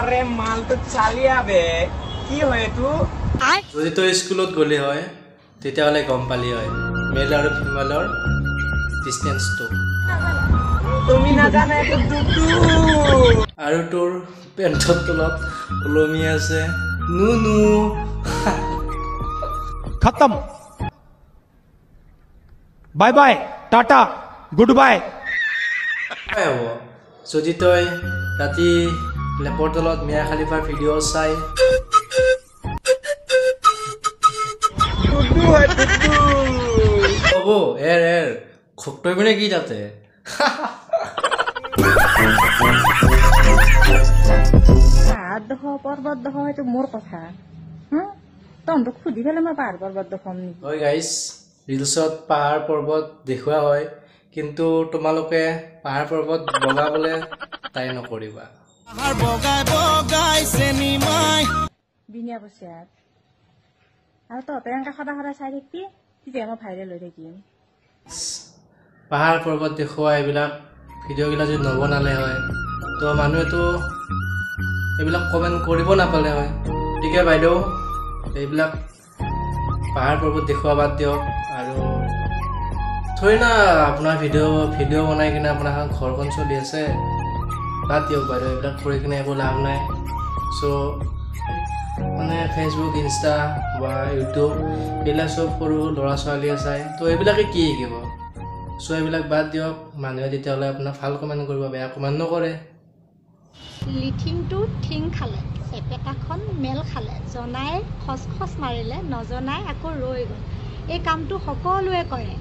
আরে মাল তো চালিয়াবে কি হয় তু যদি তো স্কুলত গলি হয় তেতিয়াহ'লে গম পালি হয় মেল আৰু ফিমেলৰ ডিষ্টেন্সটো তুমি না জানা একটু দুটু আৰু তোৰ পেণ্টৰ তলত ওলমি আছে নু खत्म bye bye tata goodbye হ'ব যদি তই ৰাতি লেপৰ তলত মিয়া খালিফাৰ ভিডিঅ' চাই দুটু হয় দুটু হ'ব এৰ খোকটই মানে কি তাতে দহ পৰ্বত দহ সেইটো মোৰ কথা তহঁতক সুধি পেলাই মই পাহাৰ পৰ্বত দেখুৱাম নেকি হয় গাইজ ৰিলছত পাহাৰ পৰ্বত দেখুওৱা হয় কিন্তু তোমালোকে পাহাৰ পৰ্বত বগাবলৈ ট্ৰাই নকৰিবা বিনিয়া পইচাত আৰু তহঁতে এনেকৈ সদায় সদায় চাই থাকিবি তেতিয়া মই ভাইৰেল হৈ থাকিম পাহাৰ পৰ্বত দেখুওৱা এইবিলাক ভিডিঅ'বিলাক যদি নবনালে হয় তো মানুহেতো এইবিলাক কমেণ্ট কৰিব নাপালে হয় গতিকে বাইদেউ এইবিলাক পাহাৰ পৰ্বত দেখুওৱা বাদ দিয়ক আৰু থৈ না আপোনাৰ ভিডিঅ' বনাই কিনে আপোনাৰ ঘৰখন চলি আছে বাদ দিয়ক বাইদেউ এইবিলাক কৰি কিনে একো লাভ নাই চ' মানে ফেচবুক ইনষ্টা বা ইউটিউব এইবিলাক চব সৰু ল'ৰা ছোৱালীয়ে চায় তো এইবিলাকে কি শিকিব চ' এইবিলাক বাদ দিয়ক মানুহে তেতিয়াহ'লে আপোনাক ভাল কমেণ্ট কৰিব বেয়া কমেণ্ট নকৰে লিথিংটো ঠিং খালে চেপেটাখন মেল খালে জনাই খচ মাৰিলে নজনাই আকৌ ৰৈ গ'ল এই কামটো সকলোৱে কৰে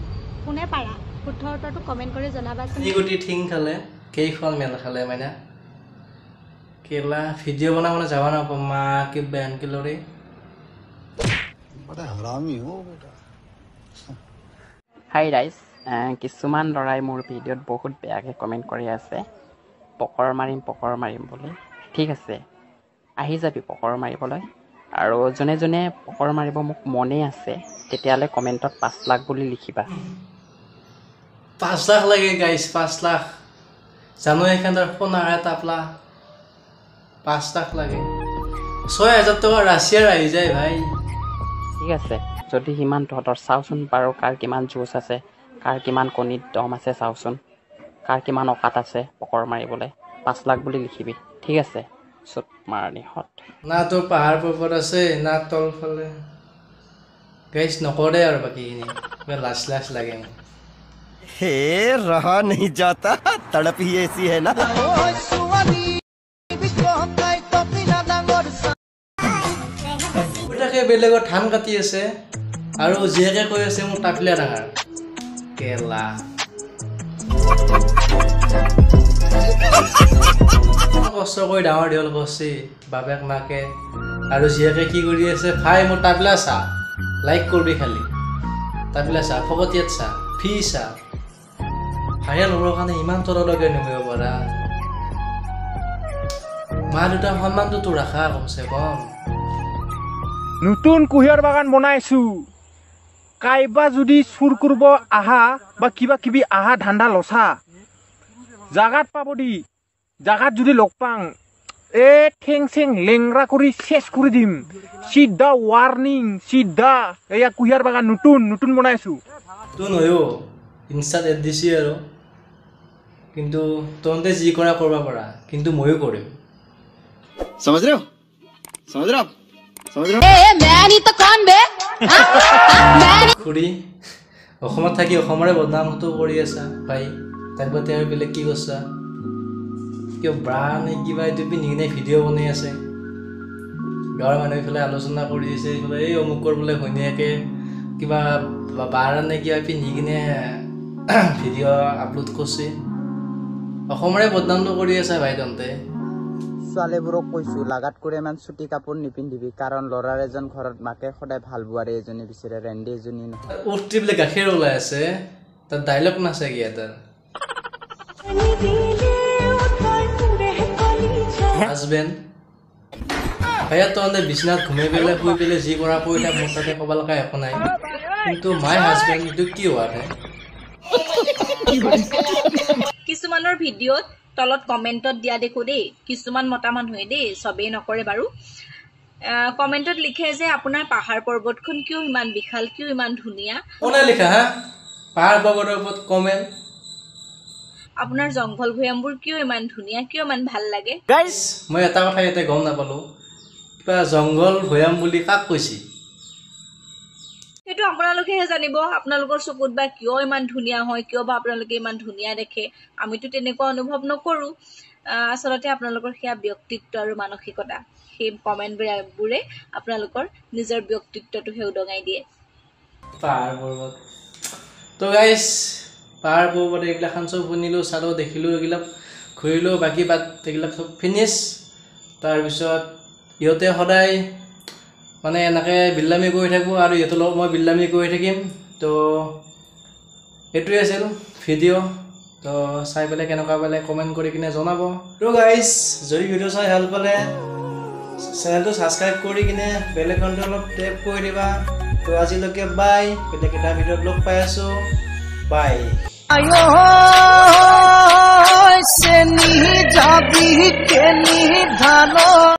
কোনে পাৰা শুদ্ধ উত্তৰটো কমেণ্ট কৰি জনাবাচোন গুটি ঠিং খালে কেইখন মেল খালে মানে কেলা ভিডিঅ' বনাবলৈ যাব নাপাওঁ মা কি বেন কিলৰি হাই ৰাইজ কিছুমান ল'ৰাই মোৰ ভিডিঅ'ত বহুত বেয়াকৈ কমেণ্ট কৰি আছে পকৰ মাৰিম বুলি ঠিক আছে আহি যাবি পকৰ মাৰিবলৈ আৰু যোনে যোনে পকৰ মাৰিব মোক মনেই আছে তেতিয়াহ'লে কমেণ্টত 5 লাখ বুলি লিখিবা 5 লাখ লাগে গাইজ 5 লাখ জানো এখানৰ সোণাৰে তাপলা 5 লাখ লাগে 6,000 টকা ৰাছিয়াৰ আহি যায় ভাই ঠিক আছে যদি সিমান তহঁতৰ চাওচোন বাৰু কাৰ কিমান জোচ আছে কাৰ কিমান কণীত দম আছে চাওচোন কাৰ কিমান অকাত আছে পকৰ মাৰিবলৈ 5 লাখ বুলি লিখিবি ঠিক আছে চুট মাৰণিহঁত না তোৰ পাহাৰ পৰ্বত আছে না তলফালে গাইজ নকৰে আৰু বাকীখিনি লাজ লাগে মোক हे रहा नहीं जाता तड़प ही ऐसी है ना বেলেগৰ ধান কাটি আছে আৰু জীয়েকে কৈ আছে মোৰ টাকলিয়া ডাঙৰ কেলা কষ্ট কৰি ডাঙৰ দীঘল কৰিছে বাপেক মাকে আৰু জীয়েকে কি কৰি আছে ভাই মোৰ টাকলা চা লাইক কৰিবি খালি টাকলা চা ফকতীয়াত চা ফি চা ভাইয়া ল'বৰ কাৰণে ইমান তললৈকে নিব পাৰা মা দেউতাৰ সন্মানটো তোৰ ৰাখা কমচে কম নতুন কুঁহিয়াৰ বাগান বনাইছো কাইবা যদি চুৰ কৰিব আহা বা কিবা কিবি আহা ধান্দা লছা জাগাত পাব দি জাগাত যদি লগ পাং ঠেং চেং লেংৰা কৰি চেচ কৰি দিম চিধা ৱাৰ্ণিং চিধা এয়া কুঁহিয়াৰ বাগান নতুন বনাইছো তো নহয়ো ইনষ্টাত এড দিছি আৰু কিন্তু তহঁতে যি কৰা কৰিব পাৰা কিন্তু ময়ো কৰিম समझ रहे हो খুৰী অসমত থাকি অসমৰে বদনামটো কৰি আছা ভাই তাৰ প্ৰতি আৰু বেলেগ কি কৰিছা কিয় ব্ৰা নে কিবা এইটো পিন্ধি কিনে ভিডিঅ' বনাই আছে গাঁৱৰ মানুহ এইফালে আলোচনা কৰি আছে এইফালে এই অমুকৰ বোলে ঘৈণীয়েকে কিবা বাৰা নে কিবা পিন্ধি কিনে ভিডিঅ' আপলোড কৰিছে অসমৰে বদনামটো কৰি আছা ভাই তহঁতে ছোৱালীবোৰক কৈছো লাগাত কৰি ইমান চুটি কাপোৰ নিপিন্ধিবি কাৰণ ল'ৰাৰ এজন ঘৰত মাকে সদায় ভাল বোৱাৰী এজনী বিচাৰে ৰেণ্ডি এজনী নহয় উঠি বোলে গাখীৰ ওলাই আছে তাত ডাইলগ নাছে কি এটা হাজবেণ্ড ভাইয়া তহঁতে বিচনাত ঘুমাই পেলাই শুই পেলাই যি কৰা কৰি থাক মোৰ তাতে ক'ব লগা একো নাই কিন্তু মাই হাজবেণ্ড এইটো কি হোৱা নাই কিছুমানৰ ভিডিঅ'ত তলত কমেন্টত দিয়া দেখো দেই কিছুমান মতা মানুহে দেই সবেই নকৰে বাৰু কমেন্টত লিখে যে আপোনাৰ পাহাৰ পৰ্বতখন কিয় ইমান বিশাল কিয় ইমান ধুনিয়া কোনে লিখা হা পাহাৰ পৰ্বতৰ ওপৰত কমেন্ট আপোনাৰ জংঘল ভৈয়ামবোৰ কিয় ইমান ধুনিয়া কিয় ইমান ভাল লাগে গাইস মই এটা কথা ইয়াতে গম নাপালো কিবা জংঘল ভৈয়াম বুলি কাক কৈছি সেইটো আপোনালোকেহে জানিব আপোনালোকৰ চকুত বা কিয় ইমান ধুনিয়া হয় কিয় বা আপোনালোকে ইমান ধুনিয়া দেখে আমিতো তেনেকুৱা অনুভৱ নকৰো আসলতে আপোনালোকৰ হিয়া ব্যক্তিত্ব আৰু মানসিকতা সেই কমেন্টবোৰে আপোনালোকৰ নিজৰ ব্যক্তিত্বটো হেউদঙাই দিয়ে পাহাৰ পৰ্বত তো গাইস পাহাৰ পৰ্বত এইবিলাক খান চব শুনিলো চালো দেখিলো এইবিলাক ঘূৰিলো বাকি বাদ এইবিলাক চব ফিনিশ তাৰপিছত ইহঁতে সদায় মানে এনেকৈ বিল্লামি কৰি থাকোঁ আৰু ইহঁতৰ লগত মই বিল্লামি কৰি থাকিম তো এইটোৱে আছিল ভিডিঅ' তো চাই পেলাই কেনেকুৱা পালে কমেণ্ট কৰি কিনে জনাব তো গাইজ যদি ভিডিঅ' চাই ভাল পালে চেনেলটো ছাবস্ক্ৰাইব কৰি কিনে বেল আইকনটো অলপ টেপ কৰি দিবা তো আজিলৈকে বাই বেলেগ এটা ভিডিঅ'ত লগ পাই আছোঁ বাই